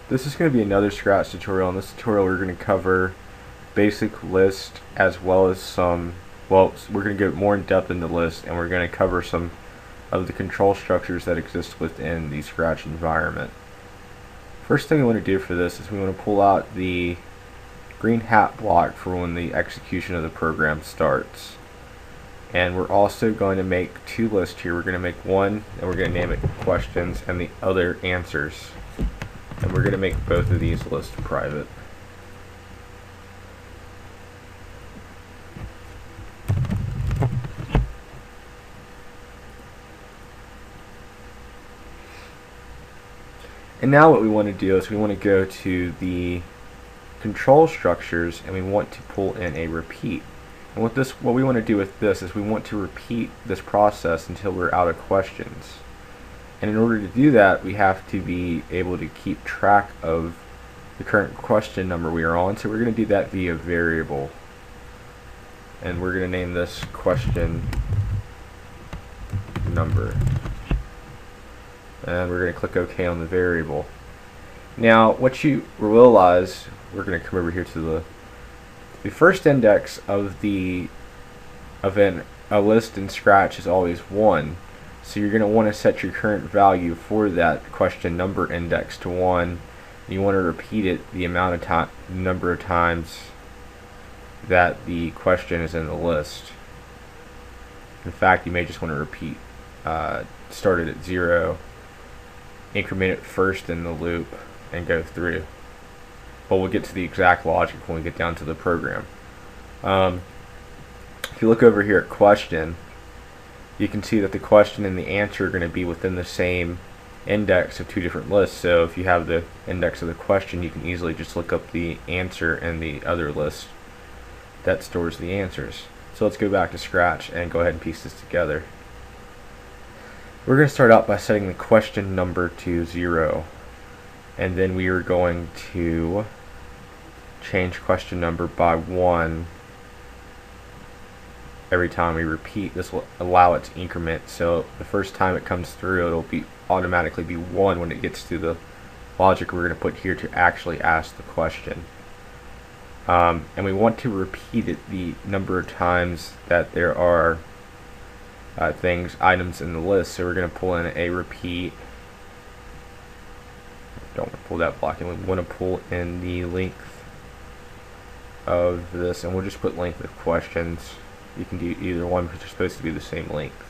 This is going to be another Scratch tutorial. In this tutorial we're going to cover basic list as well as we're going to go more in depth in the list, and we're going to cover some of the control structures that exist within the Scratch environment. First thing we want to do for this is we want to pull out the green hat block for when the execution of the program starts. And we're also going to make two lists here. We're going to make one and we're going to name it questions and the other answers. And we're going to make both of these lists private. And now what we want to do is we want to go to the control structures and we want to pull in a repeat. And what we want to do with this is we want to repeat this process until we're out of questions. And in order to do that, we have to be able to keep track of the current question number we are on. So we're going to do that via variable. And we're going to name this question number. And we're going to click OK on the variable. Now, what you realize, we're going to come over here to the first index of a list in Scratch is always 1. So you're going to want to set your current value for that question number index to 1. You want to repeat it the number of times that the question is in the list. In fact, you may just want to repeat, start it at 0, increment it first in the loop, and go through. But we'll get to the exact logic when we get down to the program. If you look over here at question, you can see that the question and the answer are going to be within the same index of two different lists. So if you have the index of the question, you can easily just look up the answer in the other list that stores the answers. So let's go back to Scratch and go ahead and piece this together. We're going to start out by setting the question number to 0, and then we are going to change question number by 1 every time we repeat. This will allow it to increment, so the first time it comes through it'll be automatically be 1 when it gets to the logic we're going to put here to actually ask the question. And we want to repeat it the number of times that there are items in the list. So we're going to pull in a repeat. Don't want to pull that block in. We want to pull in the length of this, and we'll just put length of questions. You can do either one because they're supposed to be the same length.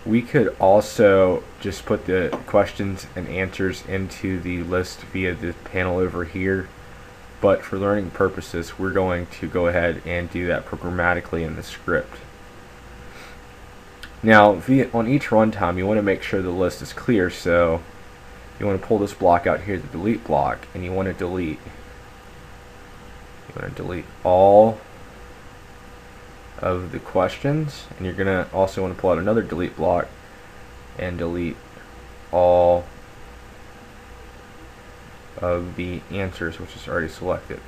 We could also just put the questions and answers into the list via the panel over here, but for learning purposes we're going to go ahead and do that programmatically in the script. Now on each runtime you want to make sure the list is clear, so you want to pull this block out here, the delete block, and you want to delete all of the questions, and you're gonna also want to pull out another delete block and delete all of the answers, which is already selected.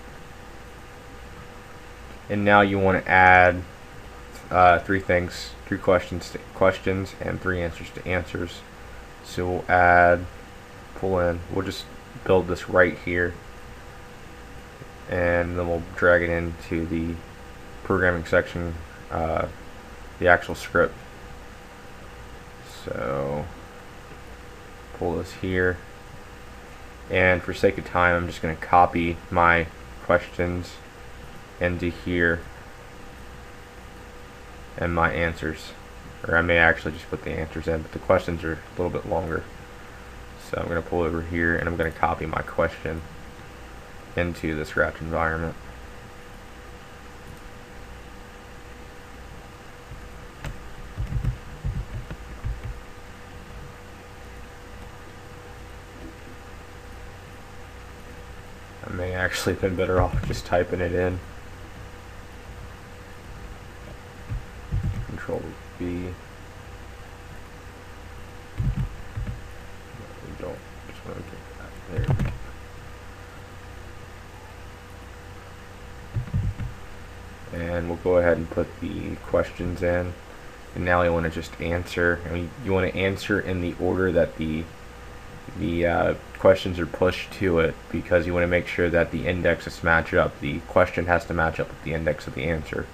And now you want to add 3 questions to questions and 3 answers to answers. So we'll just build this right here, and then we'll drag it into the programming section, the actual script. So pull this here, and for sake of time I'm just going to copy my questions into here and my answers, or I may actually just put the answers in, but the questions are a little bit longer. So I'm going to pull over here and I'm going to copy my question into the Scratch environment. I may actually have been better off just typing it in. Control V. Don't just want to get that there. And we'll go ahead and put the questions in. And now you want to just answer, and you want to answer in the order that the the questions are pushed to it, because you want to make sure that the indexes match up. The question has to match up with the index of the answer.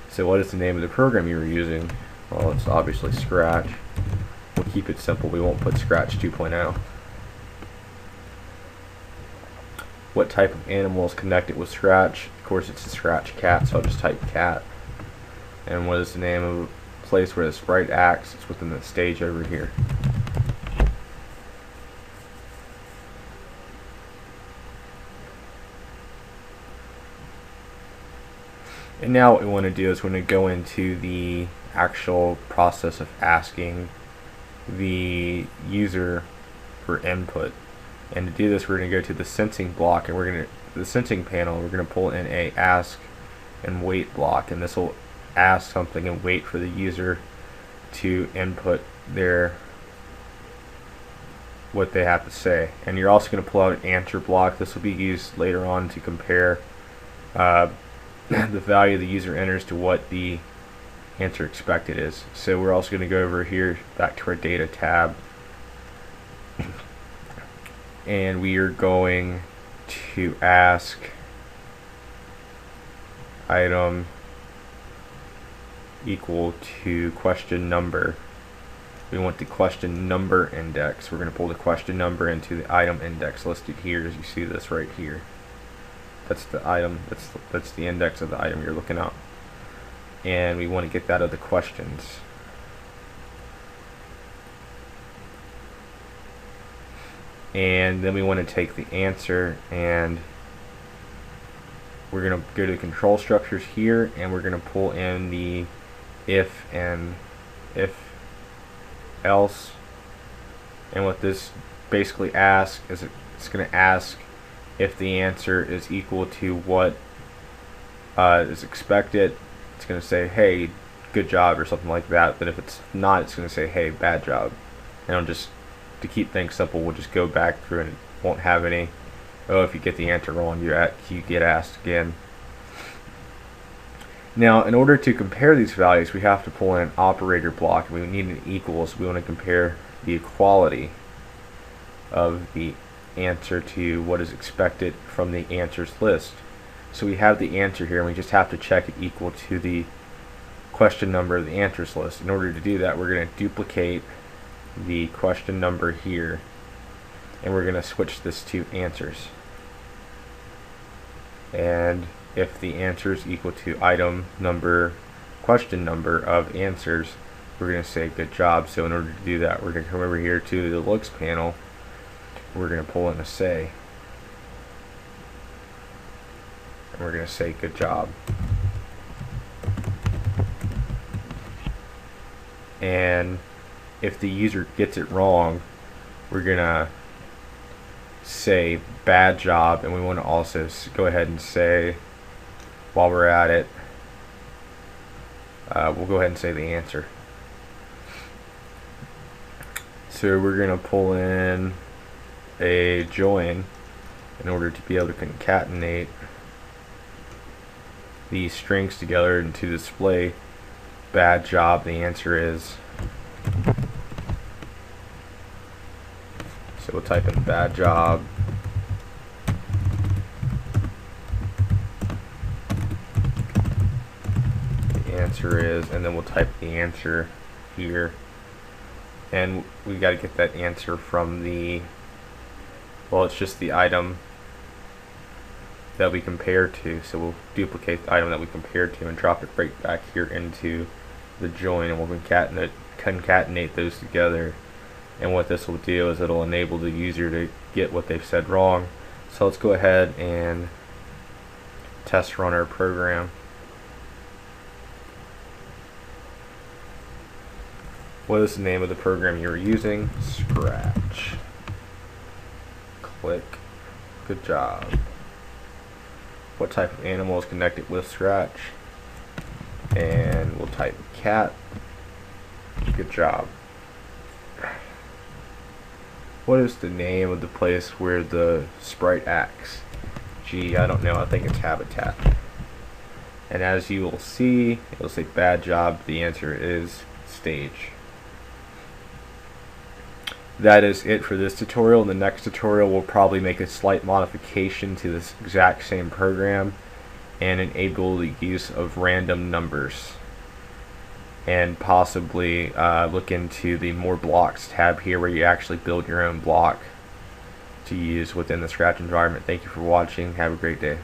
So what is the name of the program you were using? Well, it's obviously Scratch. We'll keep it simple. We won't put Scratch 2.0. What type of animal is connected with Scratch? Of course, it's a Scratch cat, so I'll just type cat. And what is the name of a place where the sprite acts? It's within the stage over here. And now what we want to do is we're going to go into the actual process of asking the user for input. And to do this, we're going to go to the sensing block, and the sensing panel. We're going to pull in a ask and wait block, and this will ask something and wait for the user to input what they have to say. And you're also going to pull out an answer block. This will be used later on to compare the value the user enters to what the answer expected is. So we're also going to go over here back to our data tab, and we are going to ask item equal to question number. We want the question number index. We're going to pull the question number into the item index listed here, as you see this right here. That's the item, that's the index of the item you're looking up. And we want to get that of the questions. And then we want to take the answer, and we're going to go to the control structures here, and we're going to pull in the if and if else. And what this basically asks is it's going to ask if the answer is equal to what is expected. It's going to say, hey, good job, or something like that. But if it's not, it's going to say, hey, bad job. And just to keep things simple, we'll just go back through, and it won't have any, oh, if you get the answer wrong, you get asked again. Now, in order to compare these values, we have to pull in an operator block. We need an equals. We want to compare the equality of the answer to what is expected from the answers list. So we have the answer here, and we just have to check it equal to the question number of the answers list. In order to do that, we're going to duplicate the question number here, and we're going to switch this to answers. And if the answer is equal to item number, question number of answers, we're going to say good job. So in order to do that, we're going to come over here to the looks panel. We're going to pull in a say, and we're going to say good job. And if the user gets it wrong, we're going to say bad job, and we want to also go ahead and say, while we're at it, we'll go ahead and say the answer. So we're going to pull in a join in order to be able to concatenate these strings together and to display bad job. The answer is, so we'll type in bad job, the answer is, and then we'll type the answer here, and we got to get that answer from the, well, it's just the item that we compare to. So we'll duplicate the item that we compared to and drop it right back here into the join, and we'll concatenate those together. And what this will do is it'll enable the user to get what they've said wrong. So let's go ahead and test run our program. What is the name of the program you're using? Scratch. Click. Good job. What type of animal is connected with Scratch? And we'll type cat. Good job. What is the name of the place where the sprite acts? Gee, I don't know. I think it's habitat. And as you will see, it'll say bad job. The answer is stage. that is it for this tutorial. In the next tutorial, we'll probably make a slight modification to this exact same program and enable the use of random numbers, and possibly look into the more blocks tab here, where you actually build your own block to use within the Scratch environment. Thank you for watching. Have a great day.